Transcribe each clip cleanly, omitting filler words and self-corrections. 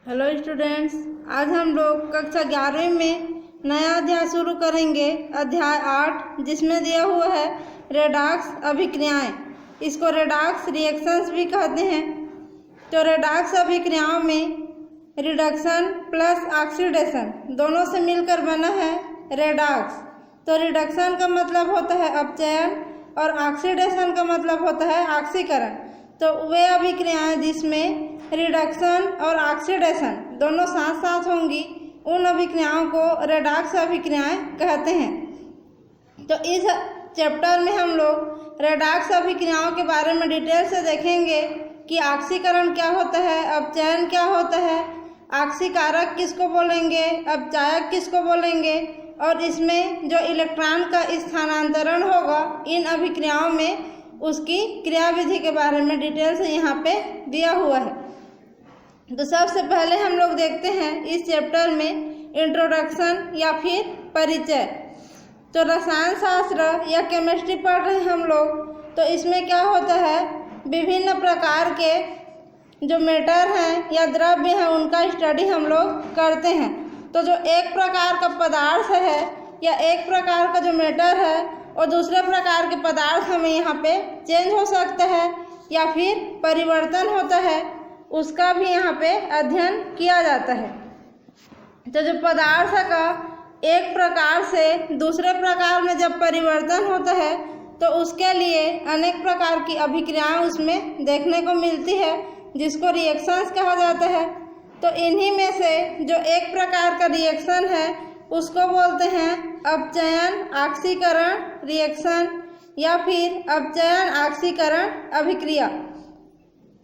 Hello students, आज हम लोग कक्षा 11वीं में नया अध्याय शुरू करेंगे। अध्याय 8 जिसमें दिया हुआ है रेडॉक्स अभिक्रियाएं। इसको रेडॉक्स रिएक्शंस भी कहते हैं। तो रेडॉक्स अभिक्रियाओं में रिडक्शन प्लस ऑक्सीडेशन दोनों से मिलकर बना है रेडॉक्स। तो रिडक्शन का मतलब होता है अपचयन और ऑक्सीडेशन का मतलब होता है ऑक्सीकरण। तो वे अभिक्रियाएं जिसमें रिडक्शन और ऑक्सीडेशन दोनों साथ साथ होंगी उन अभिक्रियाओं को रेडॉक्स अभिक्रियाएं कहते हैं। तो इस चैप्टर में हम लोग रेडॉक्स अभिक्रियाओं के बारे में डिटेल से देखेंगे कि ऑक्सीकरण क्या होता है, अपचयन क्या होता है, ऑक्सीकारक किसको बोलेंगे, अपचायक किसको बोलेंगे, और इसमें जो इलेक्ट्रॉन का स्थानांतरण होगा इन अभिक्रियाओं में उसकी क्रियाविधि के बारे में डिटेल से यहाँ पे दिया हुआ है। तो सबसे पहले हम लोग देखते हैं इस चैप्टर में इंट्रोडक्शन या फिर परिचय। तो रसायन शास्त्र या केमिस्ट्री पढ़ रहे हैं हम लोग, तो इसमें क्या होता है, विभिन्न प्रकार के जो मैटर हैं या द्रव्य हैं उनका स्टडी हम लोग करते हैं। तो जो एक प्रकार का पदार्थ है या एक प्रकार का जो मैटर है और दूसरे प्रकार के पदार्थ हमें यहाँ पे चेंज हो सकता है या फिर परिवर्तन होता है, उसका भी यहाँ पे अध्ययन किया जाता है। तो जो पदार्थ का एक प्रकार से दूसरे प्रकार में जब परिवर्तन होता है तो उसके लिए अनेक प्रकार की अभिक्रियाएं उसमें देखने को मिलती है जिसको रिएक्शंस कहा जाता है। तो इन्हीं में से जो एक प्रकार का रिएक्शन है उसको बोलते हैं अपचयन ऑक्सीकरण रिएक्शन या फिर अपचयन ऑक्सीकरण अभिक्रिया।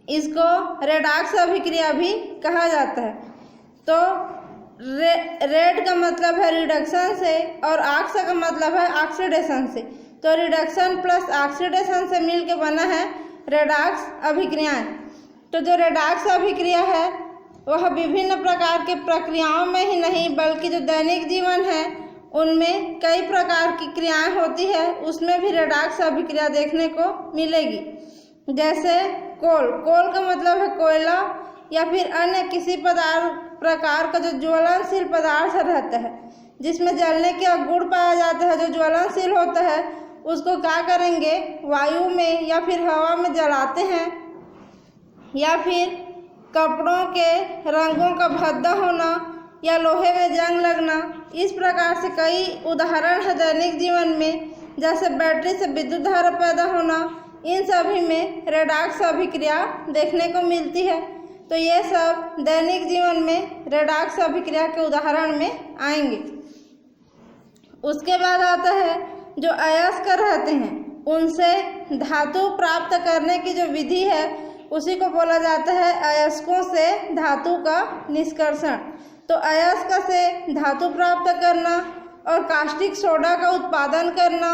इसको रेडॉक्स अभिक्रिया भी कहा जाता है। तो रेड का मतलब है रिडक्शन से और ऑक्स का मतलब है ऑक्सीडेशन से। तो रिडक्शन प्लस ऑक्सीडेशन से मिलकर बना है रेडॉक्स अभिक्रियाएं। तो जो रेडॉक्स अभिक्रिया है वह विभिन्न प्रकार के प्रक्रियाओं में ही नहीं बल्कि जो दैनिक जीवन है उनमें कई प्रकार की क्रियाएं होती है, उसमें भी रेडॉक्स अभिक्रिया देखने को मिलेगी। जैसे कोल का मतलब है कोयला या फिर अन्य किसी प्रकार का जो ज्वलनशील पदार्थ रहता है जिसमें जलने के गुण पाया जाता है, जो ज्वलनशील होता है उसको क्या करेंगे, वायु में या फिर हवा में जलाते हैं। या फिर कपड़ों के रंगों का भद्दा होना या लोहे में जंग लगना, इस प्रकार से कई उदाहरण है दैनिक जीवन में। जैसे बैटरी से विद्युत धारा पैदा होना, इन सभी में रेडॉक्स अभिक्रिया देखने को मिलती है। तो ये सब दैनिक जीवन में रेडॉक्स अभिक्रिया के उदाहरण में आएंगे। उसके बाद आता है जो अयस्क रहते हैं उनसे धातु प्राप्त करने की जो विधि है उसी को बोला जाता है अयस्कों से धातु का निष्कर्षण। तो अयस्क से धातु प्राप्त करना और कास्टिक सोडा का उत्पादन करना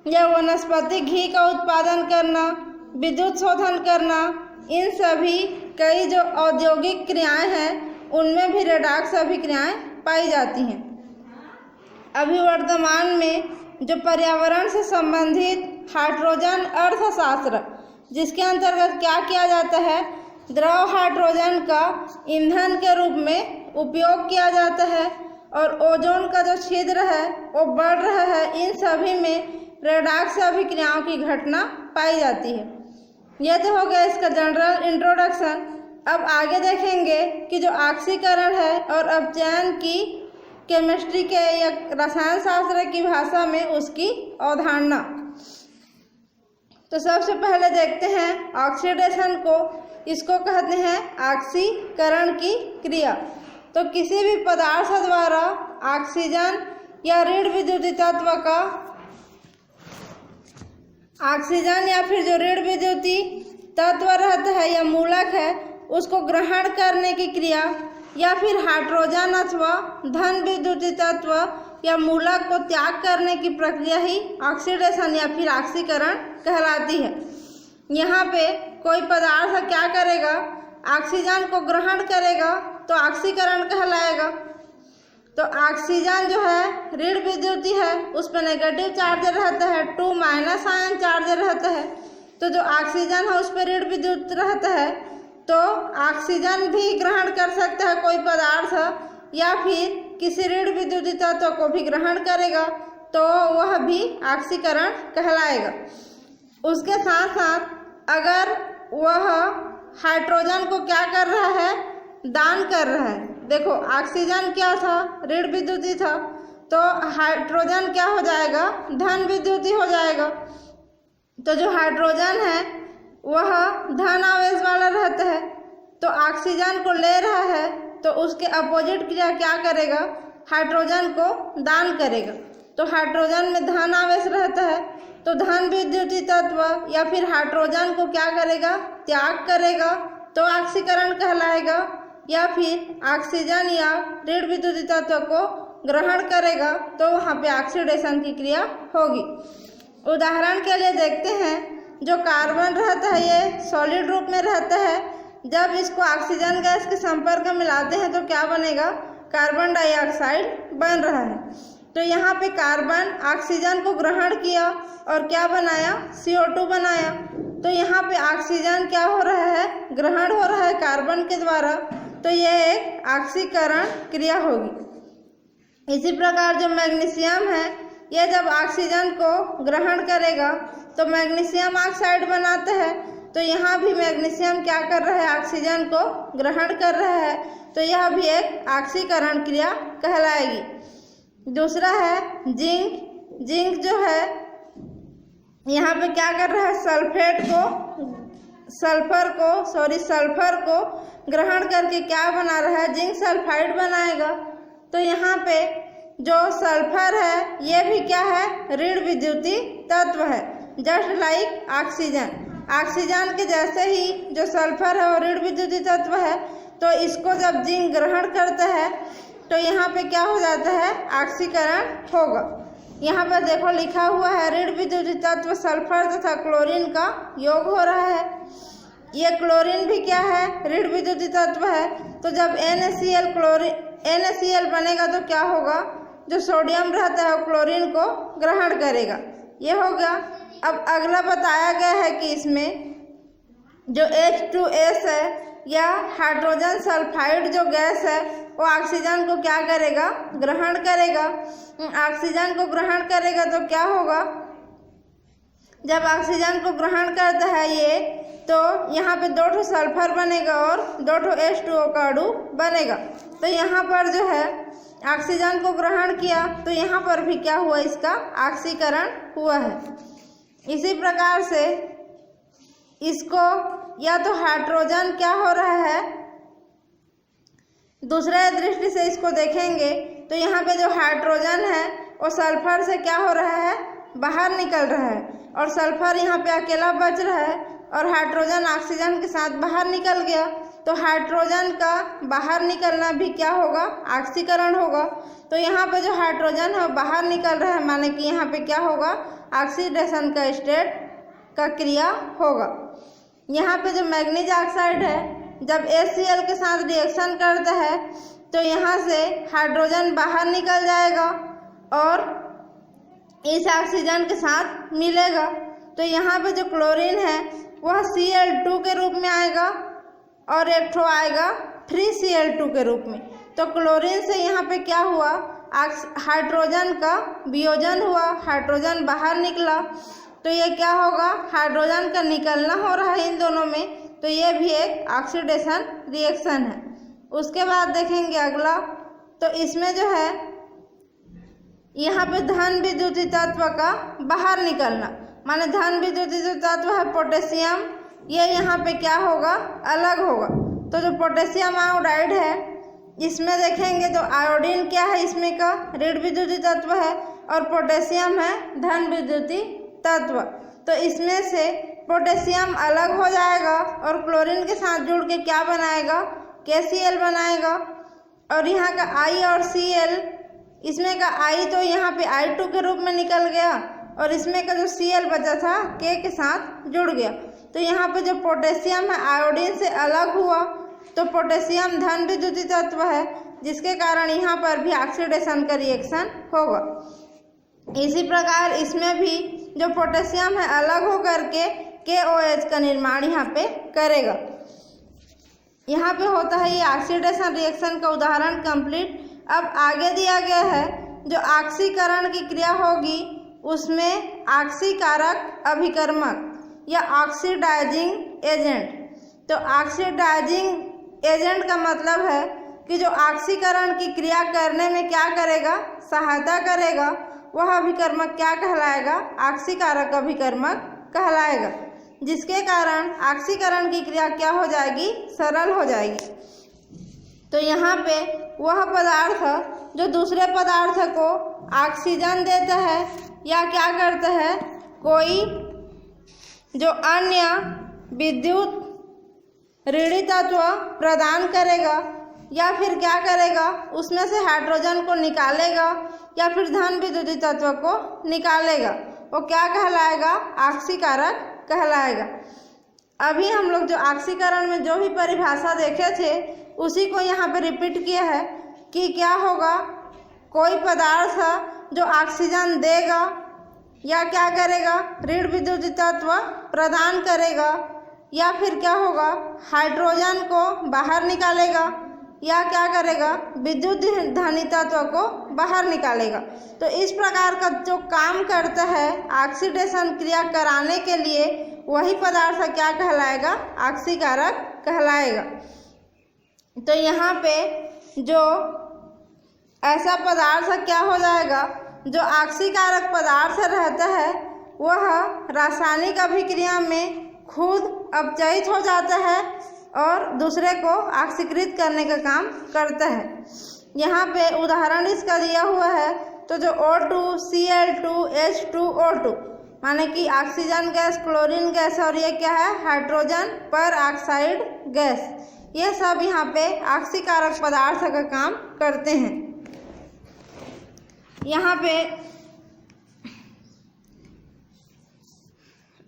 या वनस्पति घी का उत्पादन करना, विद्युत शोधन करना, इन सभी कई जो औद्योगिक क्रियाएं हैं उनमें भी रेडॉक्स अभिक्रियाएं पाई जाती हैं। अभी वर्तमान में जो पर्यावरण से संबंधित हाइड्रोजन अर्थशास्त्र, जिसके अंतर्गत क्या किया जाता है, द्रव हाइड्रोजन का ईंधन के रूप में उपयोग किया जाता है और ओजोन का जो छिद्र है वो बढ़ रहा है, इन सभी में रेडॉक्स अभिक्रियाओं की घटना पाई जाती है। यह तो हो गया इसका जनरल इंट्रोडक्शन। अब आगे देखेंगे कि जो ऑक्सीकरण है और अपचयन की केमिस्ट्री के या रसायन शास्त्र की भाषा में उसकी अवधारणा। तो सबसे पहले देखते हैं ऑक्सीडेशन को। इसको कहते हैं ऑक्सीकरण की क्रिया। तो किसी भी पदार्थ द्वारा ऑक्सीजन या ऋण विद्युतीय तत्व का ऑक्सीजन या फिर जो ऋण विद्युतीय तत्व रहता है या मूलक है उसको ग्रहण करने की क्रिया या फिर हाइड्रोजन अथवा धन विद्युतीय तत्व या मूलक को त्याग करने की प्रक्रिया ही ऑक्सीडेशन या फिर ऑक्सीकरण कहलाती है। यहाँ पे कोई पदार्थ क्या करेगा, ऑक्सीजन को ग्रहण करेगा तो ऑक्सीकरण कहलाएगा। तो ऑक्सीजन जो है ऋण विद्युतीय है, उस पर नेगेटिव चार्ज रहता है, 2- आयन चार्ज रहता है। तो जो ऑक्सीजन है उस पर ऋण विद्युत रहता है तो ऑक्सीजन भी ग्रहण कर सकता है कोई पदार्थ या फिर किसी ऋण विद्युतीय तत्व को भी ग्रहण करेगा तो वह भी ऑक्सीकरण कहलाएगा। उसके साथ साथ अगर वह हाइड्रोजन को क्या कर रहा है, दान कर रहा है। देखो ऑक्सीजन क्या था, ऋण विद्युतीय था, तो हाइड्रोजन क्या हो जाएगा, धन विद्युतीय हो जाएगा। तो जो हाइड्रोजन है वह धन आवेश वाला रहता है, तो ऑक्सीजन को ले रहा है तो उसके अपोजिट क्रिया क्या करेगा, हाइड्रोजन को दान करेगा। तो हाइड्रोजन में धन आवेश रहता है तो धन विद्युतीय तत्व या फिर हाइड्रोजन को क्या करेगा, त्याग करेगा तो ऑक्सीकरण कहलाएगा, या फिर ऑक्सीजन या ऋण विद्युतीय तत्व को ग्रहण करेगा तो वहाँ पे ऑक्सीडेशन की क्रिया होगी। उदाहरण के लिए देखते हैं, जो कार्बन रहता है ये सॉलिड रूप में रहता है, जब इसको ऑक्सीजन गैस के संपर्क में मिलाते हैं तो क्या बनेगा, कार्बन डाइऑक्साइड बन रहा है। तो यहाँ पे कार्बन ऑक्सीजन को ग्रहण किया और क्या बनाया, CO2 बनाया। तो यहाँ पे ऑक्सीजन क्या हो रहा है, ग्रहण हो रहा है कार्बन के द्वारा, तो ये एक ऑक्सीकरण क्रिया होगी। इसी प्रकार जो मैग्नीशियम है ये जब ऑक्सीजन को ग्रहण करेगा तो मैग्नीशियम ऑक्साइड बनाता है, तो यहाँ भी मैग्नीशियम क्या कर रहा है, ऑक्सीजन को ग्रहण कर रहा है, तो यह भी एक ऑक्सीकरण क्रिया कहलाएगी। दूसरा है जिंक। जिंक जो है यहाँ पे क्या कर रहा है, सल्फर को ग्रहण करके क्या बना रहा है, जिंक सल्फाइड बनाएगा। तो यहाँ पे जो सल्फर है ये भी क्या है, ऋण विद्युतीय तत्व है, जस्ट लाइक ऑक्सीजन। ऑक्सीजन के जैसे ही जो सल्फर है वो ऋण विद्युतीय तत्व है, तो इसको जब जिंक ग्रहण करता है तो यहाँ पे क्या हो जाता है, ऑक्सीकरण होगा। यहाँ पर देखो लिखा हुआ है ऋण विद्युतीय तत्व सल्फर तथा क्लोरीन का योग हो रहा है। ये क्लोरीन भी क्या है, ऋण विद्युतीय तत्व है। तो जब NaCl बनेगा तो क्या होगा, जो सोडियम रहता है वो क्लोरीन को ग्रहण करेगा, ये होगा। अब अगला बताया गया है कि इसमें जो H2S है या हाइड्रोजन सल्फाइड जो गैस है वो ऑक्सीजन को क्या करेगा, ग्रहण करेगा। ऑक्सीजन को ग्रहण करेगा तो क्या होगा, जब ऑक्सीजन को ग्रहण करता है ये, तो यहाँ पे 2 सल्फर बनेगा और 2 H2O का अणु बनेगा। तो यहाँ पर जो है ऑक्सीजन को ग्रहण किया तो यहाँ पर भी क्या हुआ, इसका ऑक्सीकरण हुआ है। इसी प्रकार से इसको या तो हाइड्रोजन क्या हो रहा है, दूसरे दृष्टि से इसको देखेंगे तो यहाँ पे जो हाइड्रोजन है वो सल्फर से क्या हो रहा है, बाहर निकल रहा है, और सल्फर यहाँ पे अकेला बच रहा है और हाइड्रोजन ऑक्सीजन के साथ बाहर निकल गया। तो हाइड्रोजन का बाहर निकलना भी क्या होगा, ऑक्सीकरण होगा। तो यहाँ पे जो हाइड्रोजन है वो बाहर निकल रहा है, माने कि यहाँ पे क्या होगा, ऑक्सीडेशन का स्टेट का क्रिया होगा। यहाँ पे जो मैग्नीज ऑक्साइड है जब HCl के साथ रिएक्शन करता है तो यहाँ से हाइड्रोजन बाहर निकल जाएगा और इस ऑक्सीजन के साथ मिलेगा। तो यहाँ पे जो क्लोरीन है वह Cl2 के रूप में आएगा और एक ठो आएगा फ्री Cl2 के रूप में। तो क्लोरीन से यहाँ पे क्या हुआ, हाइड्रोजन का वियोजन हुआ, हाइड्रोजन बाहर निकला। तो ये क्या होगा, हाइड्रोजन का निकलना हो रहा है इन दोनों में, तो ये भी एक ऑक्सीडेशन रिएक्शन है। उसके बाद देखेंगे अगला, तो इसमें जो है यहाँ पे धन विद्युतीय तत्व का बाहर निकलना, माने धन विद्युतीय तत्व है पोटेशियम, ये यहाँ पे क्या होगा, अलग होगा। तो जो पोटेशियम आयोडाइड है इसमें देखेंगे तो आयोडीन क्या है, इसमें का ऋण विद्युतीय तत्व है और पोटेशियम है धन विद्युतीय तत्व। तो इसमें से पोटेशियम अलग हो जाएगा और क्लोरीन के साथ जुड़ के क्या बनाएगा, KCl बनाएगा। और यहाँ का I और Cl, इसमें का I तो यहाँ पे I2 के रूप में निकल गया और इसमें का जो Cl बचा था K के साथ जुड़ गया। तो यहाँ पे जो पोटेशियम है आयोडीन से अलग हुआ, तो पोटेशियम धन विद्युतीय तत्व है, जिसके कारण यहाँ पर भी ऑक्सीडेशन का रिएक्शन होगा। इसी प्रकार इसमें भी जो पोटेशियम है अलग हो करके KOH का निर्माण यहाँ पे करेगा। यहाँ पे होता है ये ऑक्सीडेशन रिएक्शन का उदाहरण कंप्लीट। अब आगे दिया गया है जो ऑक्सीकरण की क्रिया होगी उसमें ऑक्सीकारक अभिकर्मक या ऑक्सीडाइजिंग एजेंट। तो ऑक्सीडाइजिंग एजेंट का मतलब है कि जो ऑक्सीकरण की क्रिया करने में क्या करेगा, सहायता करेगा, वह अभिकर्मक क्या कहलाएगा, ऑक्सीकारक अभिकर्मक कहलाएगा, जिसके कारण ऑक्सीकरण की क्रिया क्या हो जाएगी, सरल हो जाएगी। तो यहाँ पे वह पदार्थ जो दूसरे पदार्थ को ऑक्सीजन देता है या क्या करता है, कोई जो अन्य विद्युत ऋणात्मक तत्व प्रदान करेगा या फिर क्या करेगा, उसमें से हाइड्रोजन को निकालेगा या फिर धन विद्युत तत्व को निकालेगा, वो क्या कहलाएगा, ऑक्सीकारक कहलाएगा। अभी हम लोग जो ऑक्सीकरण में जो भी परिभाषा देखे थे उसी को यहाँ पे रिपीट किया है कि क्या होगा, कोई पदार्थ जो ऑक्सीजन देगा या क्या करेगा, ऋण विद्युत तत्व प्रदान करेगा या फिर क्या होगा, हाइड्रोजन को बाहर निकालेगा या क्या करेगा, विद्युत धनी तत्व को बाहर निकालेगा। तो इस प्रकार का जो काम करता है ऑक्सीडेशन क्रिया कराने के लिए, वही पदार्थ क्या कहलाएगा, ऑक्सीकारक कहलाएगा। तो यहाँ पे जो ऐसा पदार्थ क्या हो जाएगा, जो ऑक्सीकारक पदार्थ रहता है वह रासायनिक अभिक्रिया में खुद अपचयित हो जाता है और दूसरे को ऑक्सीकृत करने का काम करता है। यहाँ पे उदाहरण इसका दिया हुआ है, तो जो O2, Cl2, H2O2 माने कि ऑक्सीजन गैस, क्लोरीन गैस और ये क्या है, हाइड्रोजन पर ऑक्साइड गैस, ये सब यहाँ पे ऑक्सीकारक पदार्थ का काम करते हैं। यहाँ पे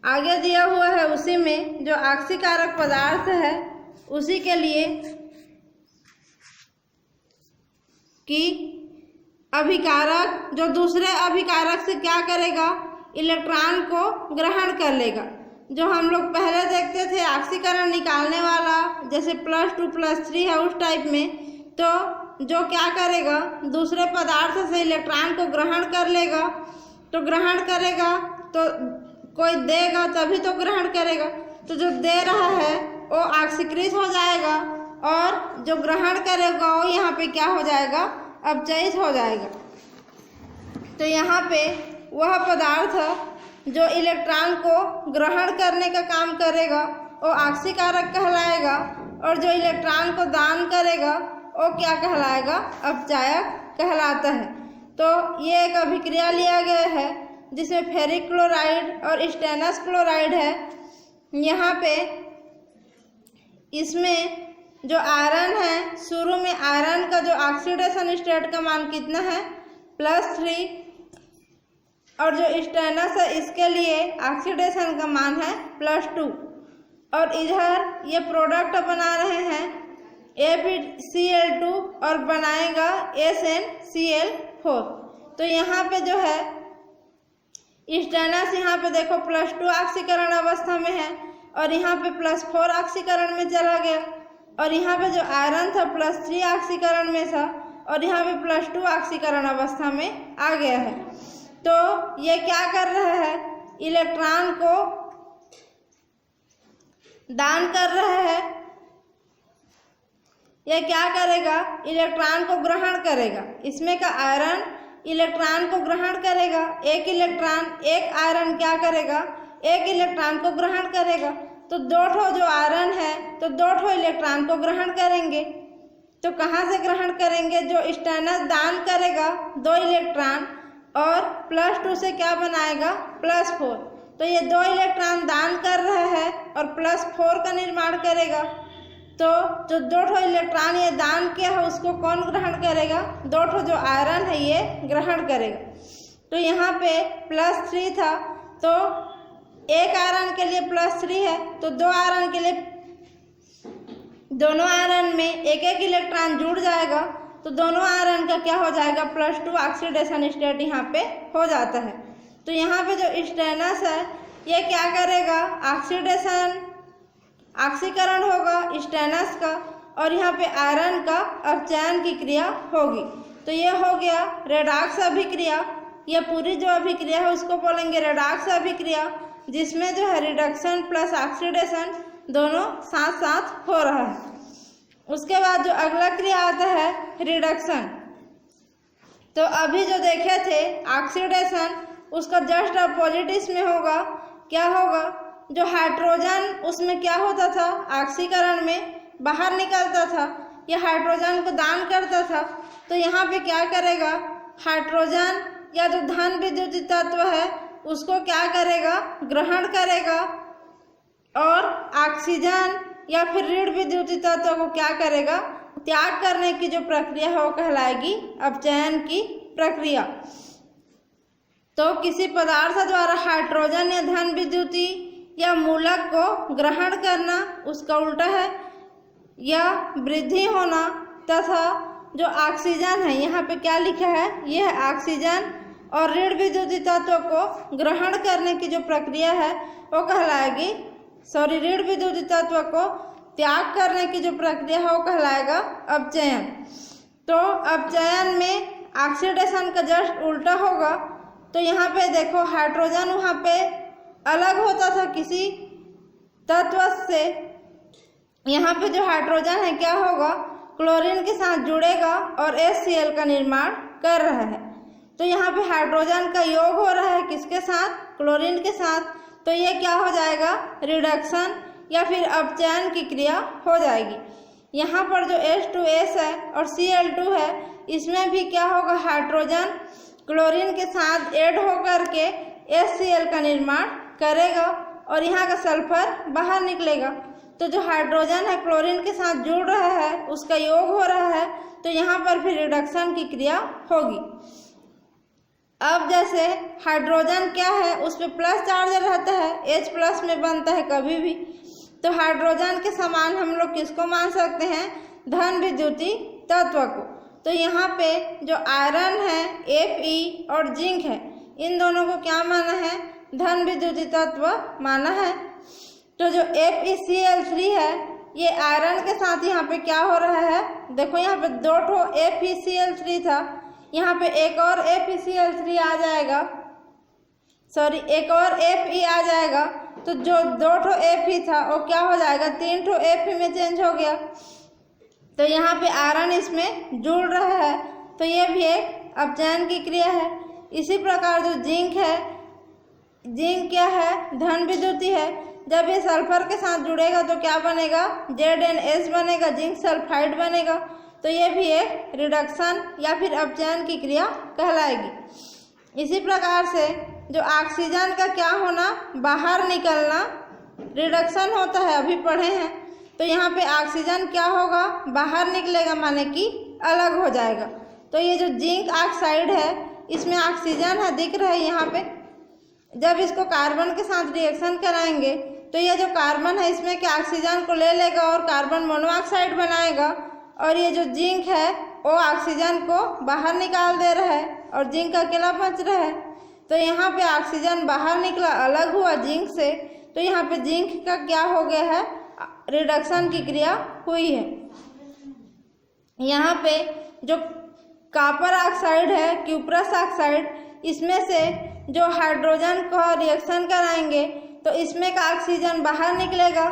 आगे दिया हुआ है उसी में जो ऑक्सीकारक पदार्थ है उसी के लिए कि अभिकारक जो दूसरे अभिकारक से क्या करेगा, इलेक्ट्रॉन को ग्रहण कर लेगा। जो हम लोग पहले देखते थे ऑक्सीकरण निकालने वाला, जैसे +2 +3 है उस टाइप में, तो जो क्या करेगा, दूसरे पदार्थ से इलेक्ट्रॉन को ग्रहण कर लेगा। तो ग्रहण करेगा तो कोई देगा तभी तो ग्रहण करेगा, तो जो दे रहा है वो ऑक्सीकृत हो जाएगा और जो ग्रहण करेगा वो यहाँ पे क्या हो जाएगा, अपचयित हो जाएगा। तो यहाँ पे वह पदार्थ जो इलेक्ट्रॉन को ग्रहण करने का काम करेगा वो ऑक्सीकारक कहलाएगा और जो इलेक्ट्रॉन को दान करेगा वो क्या कहलाएगा, अपचायक कहलाता है। तो ये एक अभिक्रिया लिया गया है जिसमें फेरिक क्लोराइड और स्टेनस क्लोराइड है। यहाँ पे इसमें जो आयरन है, शुरू में आयरन का जो ऑक्सीडेशन स्टेट का मान कितना है, +3, और जो स्टेनस है इसके लिए ऑक्सीडेशन का मान है +2। और इधर ये प्रोडक्ट बना रहे हैं AbCl2 और बनाएगा SnCl4। तो यहाँ पे जो है स्टेनस यहाँ पे देखो +2 ऑक्सीकरण अवस्था में है और यहाँ पे +4 ऑक्सीकरण में चला गया, और यहाँ पे जो आयरन था +3 ऑक्सीकरण में था और यहाँ पे +2 ऑक्सीकरण अवस्था में आ गया है। तो ये क्या कर रहा है, इलेक्ट्रॉन को दान कर रहा है। यह क्या करेगा, इलेक्ट्रॉन को ग्रहण करेगा। इसमें का आयरन इलेक्ट्रॉन को ग्रहण करेगा, एक इलेक्ट्रॉन एक आयरन क्या करेगा, एक इलेक्ट्रॉन को ग्रहण करेगा। तो 2 ठो जो आयरन है तो 2 ठो इलेक्ट्रॉन को ग्रहण करेंगे। तो कहाँ से ग्रहण करेंगे, जो स्टेनस दान करेगा 2 इलेक्ट्रॉन और +2 से क्या बनाएगा, +4। तो ये 2 इलेक्ट्रॉन दान कर रहा है और +4 का निर्माण करेगा। तो जो 2 ठो इलेक्ट्रॉन ये दान किया है उसको कौन ग्रहण करेगा, 2 ठो जो आयरन है ये ग्रहण करेगा। तो यहाँ पे +3 था तो एक आयरन के लिए +3 है, तो 2 आयरन के लिए दोनों आयरन में एक एक इलेक्ट्रॉन जुड़ जाएगा। तो दोनों आयरन का क्या हो जाएगा, +2 ऑक्सीडेशन स्टेट यहाँ पे हो जाता है। तो यहाँ पे जो स्टेनस है ये क्या करेगा, ऑक्सीडेशन ऑक्सीकरण होगा स्टेनस का और यहाँ पे आयरन का अपचयन की क्रिया होगी। तो ये हो गया रेडॉक्स अभिक्रिया। यह पूरी जो अभिक्रिया है उसको बोलेंगे रेडॉक्स अभिक्रिया, जिसमें जो है रिडक्शन प्लस ऑक्सीडेशन दोनों साथ साथ हो रहा है। उसके बाद जो अगला क्रिया आता है रिडक्शन। तो अभी जो देखे थे ऑक्सीडेशन, उसका जस्ट अपोजिट इसमें होगा। क्या होगा? जो हाइड्रोजन उसमें क्या होता था, ऑक्सीकरण में बाहर निकलता था, यह हाइड्रोजन को दान करता था। तो यहाँ पे क्या करेगा, हाइड्रोजन या जो धन विद्युतीय तत्व है उसको क्या करेगा, ग्रहण करेगा और ऑक्सीजन या फिर ऋण विद्युतीय तत्व को क्या करेगा, त्याग करने की जो प्रक्रिया है वो कहलाएगी अपचयन की प्रक्रिया। तो किसी पदार्थ द्वारा हाइड्रोजन या धन विद्युतीय या मूलक को ग्रहण करना उसका उल्टा है, या वृद्धि होना, तथा जो ऑक्सीजन है यहाँ पे क्या लिखा है, यह ऑक्सीजन और ऋण विद्युतीय तत्व को ग्रहण करने की जो प्रक्रिया है वो कहलाएगी, ऋण विद्युतीय तत्व को त्याग करने की जो प्रक्रिया है वो कहलाएगा अपचयन। तो अपचयन में ऑक्सीडेशन का जस्ट उल्टा होगा। तो यहाँ पे देखो हाइड्रोजन वहाँ पे अलग होता था किसी तत्व से, यहाँ पे जो हाइड्रोजन है क्या होगा, क्लोरीन के साथ जुड़ेगा और HCl का निर्माण कर रहा है। तो यहाँ पे हाइड्रोजन का योग हो रहा है किसके साथ, क्लोरीन के साथ। तो ये क्या हो जाएगा, रिडक्शन या फिर अपचयन की क्रिया हो जाएगी। यहाँ पर जो H2S है और Cl2 है, इसमें भी क्या होगा, हाइड्रोजन क्लोरीन के साथ ऐड होकर के HCl का निर्माण करेगा और यहाँ का सल्फर बाहर निकलेगा। तो जो हाइड्रोजन है क्लोरीन के साथ जुड़ रहा है, उसका योग हो रहा है, तो यहाँ पर फिर रिडक्शन की क्रिया होगी। अब जैसे हाइड्रोजन क्या है, उस पर प्लस चार्ज रहता है, H प्लस में बनता है कभी भी। तो हाइड्रोजन के समान हम लोग किसको मान सकते हैं, धन विद्युतीय तत्व को। तो यहाँ पे जो आयरन है Fe और जिंक है, इन दोनों को क्या माना है, धन विद्युतीय तत्व माना है। तो जो FeCl3 है ये आयरन के साथ यहाँ पे क्या हो रहा है, देखो यहाँ पे 2 ठो FeCl3 था, यहाँ पे एक और FeCl3 आ जाएगा, एक और Fe आ जाएगा। तो जो 2 ठो Fe था वो क्या हो जाएगा, 3 ठो Fe में चेंज हो गया। तो यहाँ पे आयरन इसमें जुड़ रहा है, तो ये भी एक अपचयन की क्रिया है। इसी प्रकार जो जिंक है, जिंक क्या है, धन विद्युतीय है। जब ये सल्फर के साथ जुड़ेगा तो क्या बनेगा, ZnS बनेगा, जिंक सल्फाइड बनेगा। तो ये भी एक रिडक्शन या फिर अपचयन की क्रिया कहलाएगी। इसी प्रकार से जो ऑक्सीजन का क्या होना, बाहर निकलना, रिडक्शन होता है, अभी पढ़े हैं। तो यहाँ पे ऑक्सीजन क्या होगा, बाहर निकलेगा, माने कि अलग हो जाएगा। तो ये जो जिंक ऑक्साइड है इसमें ऑक्सीजन है, दिख रहा है यहाँ पे। जब इसको कार्बन के साथ रिएक्शन कराएंगे तो ये जो कार्बन है इसमें क्या ऑक्सीजन को ले लेगा और कार्बन मोनोऑक्साइड बनाएगा, और ये जो जिंक है वो ऑक्सीजन को बाहर निकाल दे रहा है और जिंक अकेला बच रहा है। तो यहाँ पे ऑक्सीजन बाहर निकला, अलग हुआ जिंक से। तो यहाँ पे जिंक का क्या हो गया है, रिडक्शन की क्रिया हुई है। यहाँ पे जो कॉपर ऑक्साइड है, क्यूप्रस ऑक्साइड, इसमें से जो हाइड्रोजन का रिएक्शन कराएंगे तो इसमें का ऑक्सीजन बाहर निकलेगा,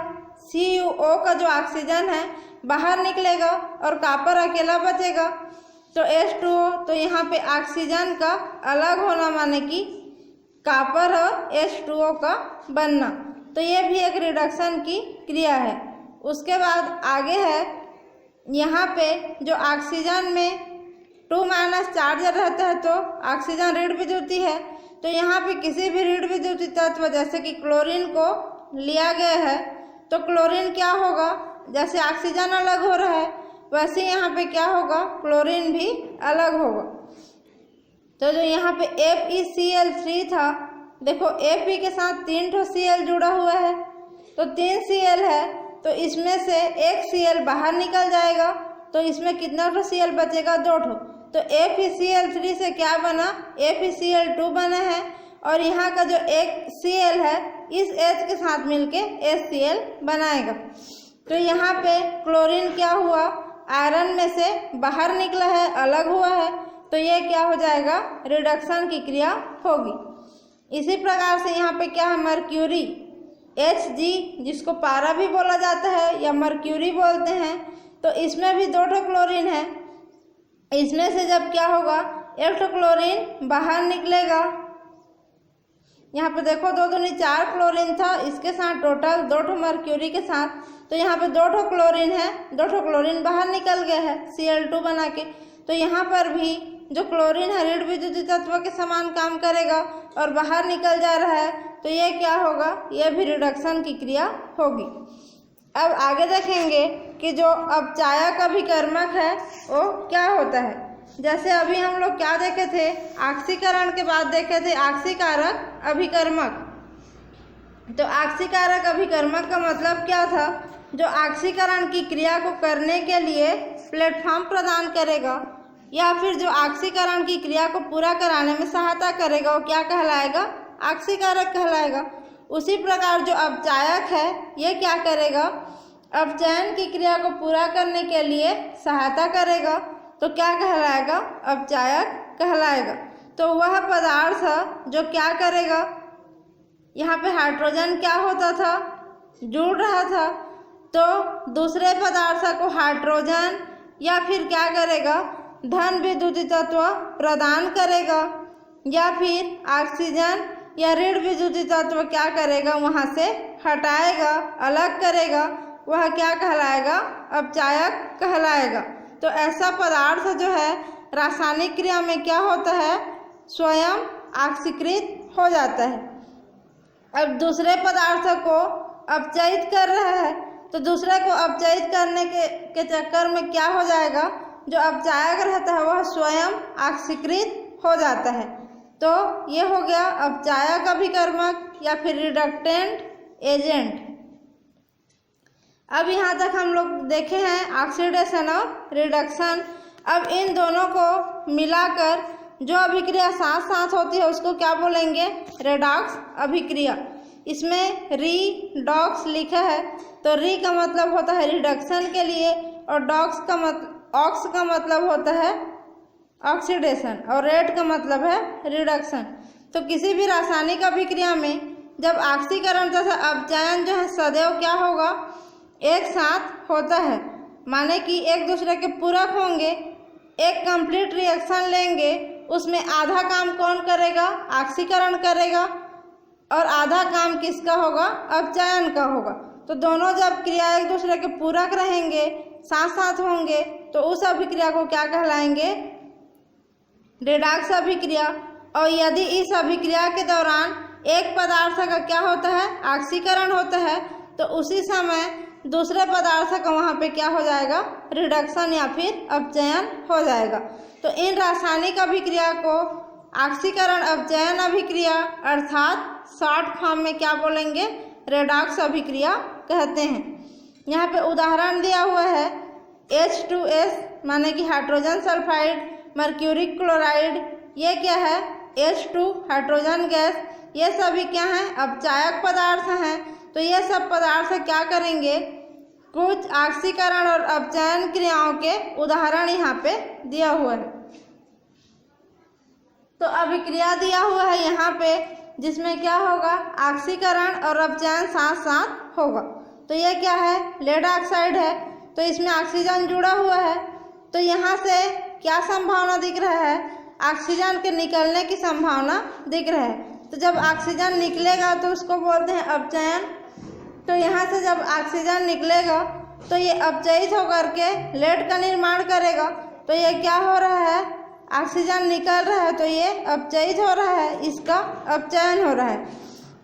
CuO का जो ऑक्सीजन है बाहर निकलेगा और कॉपर अकेला बचेगा। तो H2O, तो यहाँ पे ऑक्सीजन का अलग होना माने कि कॉपर और H2O का बनना। तो ये भी एक रिडक्शन की क्रिया है। उसके बाद आगे है, यहाँ पे जो ऑक्सीजन में 2- चार्ज रहता है तो ऑक्सीजन ऋण विद्युतीय है। तो यहाँ पे किसी भी ऋण विद्युतीय तत्व जैसे कि क्लोरीन को लिया गया है तो क्लोरीन क्या होगा, जैसे ऑक्सीजन अलग हो रहा है वैसे यहाँ पे क्या होगा, क्लोरीन भी अलग होगा। तो जो यहाँ पे FeCl3 था, देखो Fe के साथ 3 ठो Cl जुड़ा हुआ है, तो 3 Cl है, तो इसमें से एक Cl बाहर निकल जाएगा, तो इसमें कितना ठो Cl बचेगा, 2 ठो। तो FeCl3 से क्या बना, FeCl2 बना है, और यहाँ का जो एक Cl है इस H के साथ मिलके HCl बनाएगा। तो यहाँ पे क्लोरीन क्या हुआ, आयरन में से बाहर निकला है, अलग हुआ है, तो ये क्या हो जाएगा, रिडक्शन की क्रिया होगी। इसी प्रकार से यहाँ पे क्या है, मर्क्यूरी Hg, जिसको पारा भी बोला जाता है या मर्क्यूरी बोलते हैं, तो इसमें भी 2 क्लोरीन है। इसमें से जब क्या होगा, 1 क्लोरीन बाहर निकलेगा। यहाँ पे देखो 2 दूनी 4 क्लोरीन था, इसके साथ टोटल 2 मर्क्यूरी के साथ, तो यहाँ पे 2 क्लोरीन है, 2 क्लोरीन बाहर निकल गया है Cl2 बना के। तो यहाँ पर भी जो क्लोरीन है ऋण विद्युतीय तत्व के समान काम करेगा और बाहर निकल जा रहा है, तो ये क्या होगा, ये भी रिडक्शन की क्रिया होगी। अब आगे देखेंगे कि जो अपचायक अभिकर्मक है वो क्या होता है। जैसे अभी हम लोग क्या देखे थे, ऑक्सीकरण के बाद देखे थे ऑक्सीकारक अभिकर्मक। तो ऑक्सीकारक अभिकर्मक का मतलब क्या था, जो ऑक्सीकरण की क्रिया को करने के लिए प्लेटफॉर्म प्रदान करेगा या फिर जो ऑक्सीकरण की क्रिया को पूरा कराने में सहायता करेगा, वो क्या कहलाएगा, ऑक्सीकारक कहलाएगा। उसी प्रकार जो अपचायक है ये क्या करेगा, अपचयन की क्रिया को पूरा करने के लिए सहायता करेगा, तो क्या कहलाएगा, अपचायक कहलाएगा। तो वह पदार्थ जो क्या करेगा, यहाँ पे हाइड्रोजन क्या होता था, जुड़ रहा था, तो दूसरे पदार्थ को हाइड्रोजन या फिर क्या करेगा, धन विद्युतीय तत्व प्रदान करेगा, या फिर ऑक्सीजन या ऋण विद्युतीय तत्व क्या करेगा, वहाँ से हटाएगा, अलग करेगा, वह क्या कहलाएगा, अपचायक कहलाएगा। तो ऐसा पदार्थ जो है रासायनिक क्रिया में क्या होता है, स्वयं ऑक्सीकृत हो जाता है। अब दूसरे पदार्थ को अपचयित कर रहा है, तो दूसरे को अपचयित करने के चक्कर में क्या हो जाएगा, जो अपचायक रहता है वह स्वयं ऑक्सीकृत हो जाता है। तो ये हो गया अपचायक अभिकर्मक या फिर रिडक्टेंट एजेंट। अब यहाँ तक हम लोग देखे हैं ऑक्सीडेशन और रिडक्शन। अब इन दोनों को मिलाकर जो अभिक्रिया साथ साथ होती है उसको क्या बोलेंगे, रेडॉक्स अभिक्रिया। इसमें री-डॉक्स लिखा है, तो री का मतलब होता है रिडक्शन के लिए और ऑक्स का मतलब होता है ऑक्सीडेशन और रेड का मतलब है रिडक्शन। तो किसी भी रासायनिक अभिक्रिया में जब ऑक्सीकरण तथा अपचयन जो है सदैव क्या होगा, एक साथ होता है, माने कि एक दूसरे के पूरक होंगे। एक कंप्लीट रिएक्शन लेंगे, उसमें आधा काम कौन करेगा, ऑक्सीकरण करेगा, और आधा काम किसका होगा, अपचयन का होगा। तो दोनों जब क्रिया एक दूसरे के पूरक रहेंगे, साथ साथ होंगे, तो उस अभिक्रिया को क्या कहलाएंगे, रेडॉक्स अभिक्रिया। और यदि इस अभिक्रिया के दौरान एक पदार्थ का क्या होता है, ऑक्सीकरण होता है, तो उसी समय दूसरे पदार्थ का वहाँ पे क्या हो जाएगा, रिडक्शन या फिर अपचयन हो जाएगा। तो इन रासायनिक अभिक्रिया को ऑक्सीकरण अपचयन अभिक्रिया अर्थात शॉर्ट फॉर्म में क्या बोलेंगे, रेडॉक्स अभिक्रिया कहते हैं। यहाँ पे उदाहरण दिया हुआ है H2S माने कि हाइड्रोजन सल्फाइड, मर्क्यूरिक क्लोराइड, ये क्या है, H2 हाइड्रोजन गैस, ये सभी क्या हैं, अपचायक पदार्थ हैं। तो ये सब पदार्थ क्या करेंगे, कुछ ऑक्सीकरण और अपचयन क्रियाओं के उदाहरण यहाँ पे दिया हुआ है। तो अभिक्रिया दिया हुआ है यहाँ पे, जिसमें क्या होगा, ऑक्सीकरण और अपचयन साथ साथ होगा। तो ये क्या है, लेड ऑक्साइड है, तो इसमें ऑक्सीजन जुड़ा हुआ है, तो यहाँ से क्या संभावना दिख रहा है, ऑक्सीजन के निकलने की संभावना दिख रहा है। तो जब ऑक्सीजन निकलेगा तो उसको बोलते हैं अपचयन। तो यहाँ से जब ऑक्सीजन निकलेगा तो ये अपचयित होकर के लेड का निर्माण करेगा। तो ये क्या हो रहा है, ऑक्सीजन निकल रहा है, तो ये अपचयित हो रहा है, इसका अपचयन हो रहा है।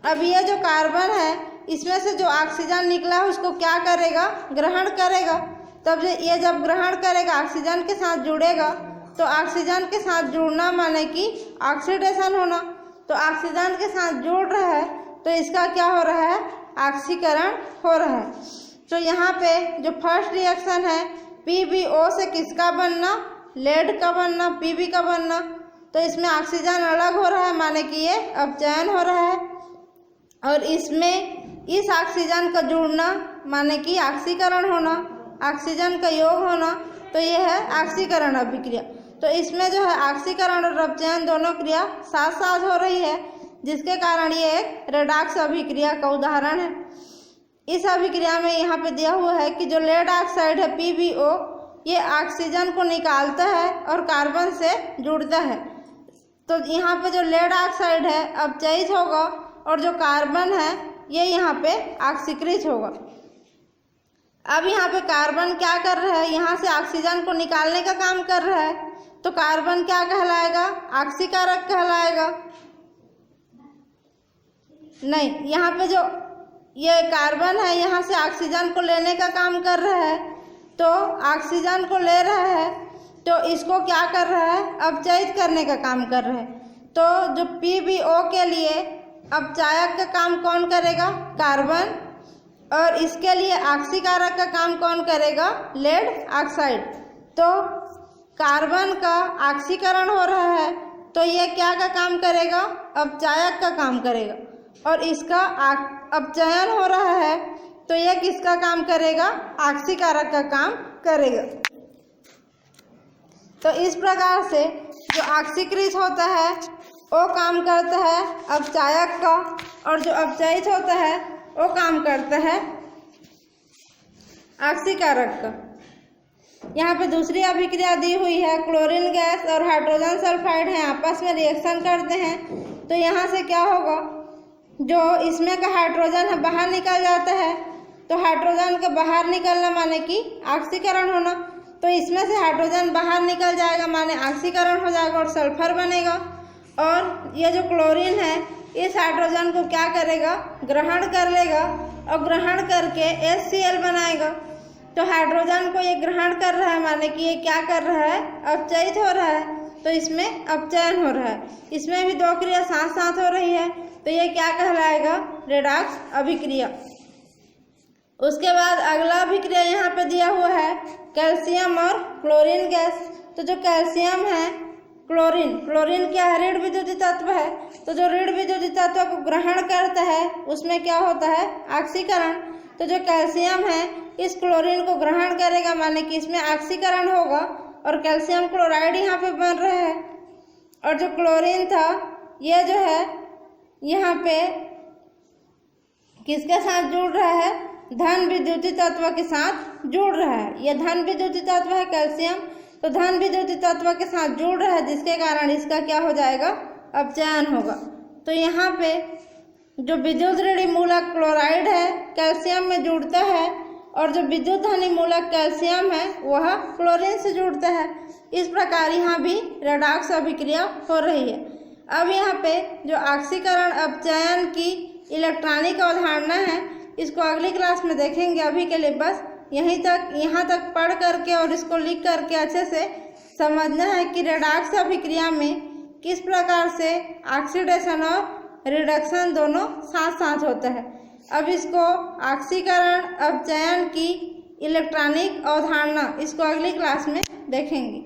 अब ये जो कार्बन है, इसमें से जो ऑक्सीजन निकला है उसको क्या करेगा, ग्रहण करेगा। तब ये जब ग्रहण करेगा, ऑक्सीजन के साथ जुड़ेगा, तो ऑक्सीजन के साथ जुड़ना माने कि ऑक्सीडेशन होना। तो ऑक्सीजन के साथ जुड़ रहा है, तो इसका क्या हो रहा है, ऑक्सीकरण हो रहा है। तो यहाँ पे जो फर्स्ट रिएक्शन है, PbO से किसका बनना, लेड का बनना, Pb का बनना। तो इसमें ऑक्सीजन अलग हो रहा है, माने कि ये अपचयन हो रहा है। और इसमें इस ऑक्सीजन का जुड़ना माने कि ऑक्सीकरण होना, ऑक्सीजन का योग होना, तो ये है ऑक्सीकरण अभिक्रिया। तो इसमें जो है ऑक्सीकरण और अपचयन दोनों क्रिया साथ साथ हो रही है, जिसके कारण ये एक रेडॉक्स अभिक्रिया का उदाहरण है। इस अभिक्रिया में यहाँ पे दिया हुआ है कि जो लेड ऑक्साइड है PbO, ये ऑक्सीजन को निकालता है और कार्बन से जुड़ता है। तो यहाँ पे जो लेड ऑक्साइड है अपचयित होगा और जो कार्बन है ये यहाँ पे ऑक्सीकृत होगा। अब यहाँ पे कार्बन क्या कर रहा है, यहाँ से ऑक्सीजन को निकालने का काम कर रहा है, तो कार्बन क्या कहलाएगा, ऑक्सीकारक कहलाएगा। नहीं, यहाँ पे जो ये कार्बन है यहाँ से ऑक्सीजन को लेने का काम कर रहा है, तो ऑक्सीजन को ले रहा है, तो इसको क्या कर रहा है, अपचयित करने का काम कर रहा है। तो जो PbO के लिए अपचायक का काम कौन करेगा, कार्बन, और इसके लिए ऑक्सीकारक का काम कौन करेगा, लेड ऑक्साइड। तो कार्बन का ऑक्सीकरण हो रहा है, तो ये क्या का काम करेगा, अपचायक का काम करेगा, और इसका अपचयन हो रहा है, तो ये किसका काम करेगा, ऑक्सीकारक का काम करेगा। तो इस प्रकार से जो ऑक्सीकृत होता है वो काम करता है अपचायक का, और जो अपचयित होता है वो काम करता है ऑक्सीकारक का। यहाँ पे दूसरी अभिक्रिया दी हुई है, क्लोरीन गैस और हाइड्रोजन सल्फाइड हैं, आपस में रिएक्शन करते हैं। तो यहाँ से क्या होगा, जो इसमें का हाइड्रोजन है बाहर निकल जाता है, तो हाइड्रोजन का बाहर निकलना माने कि ऑक्सीकरण होना, तो इसमें से हाइड्रोजन बाहर निकल जाएगा माने ऑक्सीकरण हो जाएगा और सल्फर बनेगा। और ये जो क्लोरीन है इस हाइड्रोजन को क्या करेगा, ग्रहण कर लेगा और ग्रहण करके HCl बनाएगा। तो हाइड्रोजन को ये ग्रहण कर रहा है माने कि ये क्या कर रहा है, अपचयित हो रहा है, तो इसमें अपचयन हो रहा है। इसमें भी दो क्रिया साथ साथ हो रही है, तो ये क्या कहलाएगा, रेडॉक्स अभिक्रिया। उसके बाद अगला अभिक्रिया यहाँ पे दिया हुआ है कैल्शियम और क्लोरीन गैस। तो जो कैल्शियम है, क्लोरीन क्या है, ऋण विद्युतीय तत्व है। तो जो ऋण विद्युतीय तत्व को ग्रहण करता है उसमें क्या होता है, ऑक्सीकरण। तो जो कैल्शियम है इस क्लोरीन को ग्रहण करेगा माने कि इसमें ऑक्सीकरण होगा और कैल्शियम क्लोराइड यहाँ पे बन रहा है। और जो क्लोरीन था ये जो है यहाँ पे किसके साथ जुड़ रहा है, धन विद्युतीय तत्व के साथ जुड़ रहा है। यह धन विद्युतीय तत्व है कैल्शियम, तो धन विद्युतीय तत्व के साथ जुड़ रहा है, जिसके कारण इसका क्या हो जाएगा, अपचयन होगा। तो यहाँ पे जो विद्युत ऋणी मूलक क्लोराइड है कैल्शियम में जुड़ता है और जो विद्युत धनी मूलक कैल्शियम है वह क्लोरीन से जुड़ता है। इस प्रकार यहाँ भी रेडॉक्स अभिक्रिया हो रही है। अब यहाँ पे जो ऑक्सीकरण अपचयन की इलेक्ट्रॉनिक अवधारणा है इसको अगली क्लास में देखेंगे। अभी के लिए बस यहाँ तक पढ़ करके और इसको लिख करके अच्छे से समझना है कि रेडॉक्स अभिक्रिया में किस प्रकार से ऑक्सीडेशन और रिडक्शन दोनों साथ साथ होता है। अब इसको ऑक्सीकरण अपचयन की इलेक्ट्रॉनिक अवधारणा इसको अगली क्लास में देखेंगे।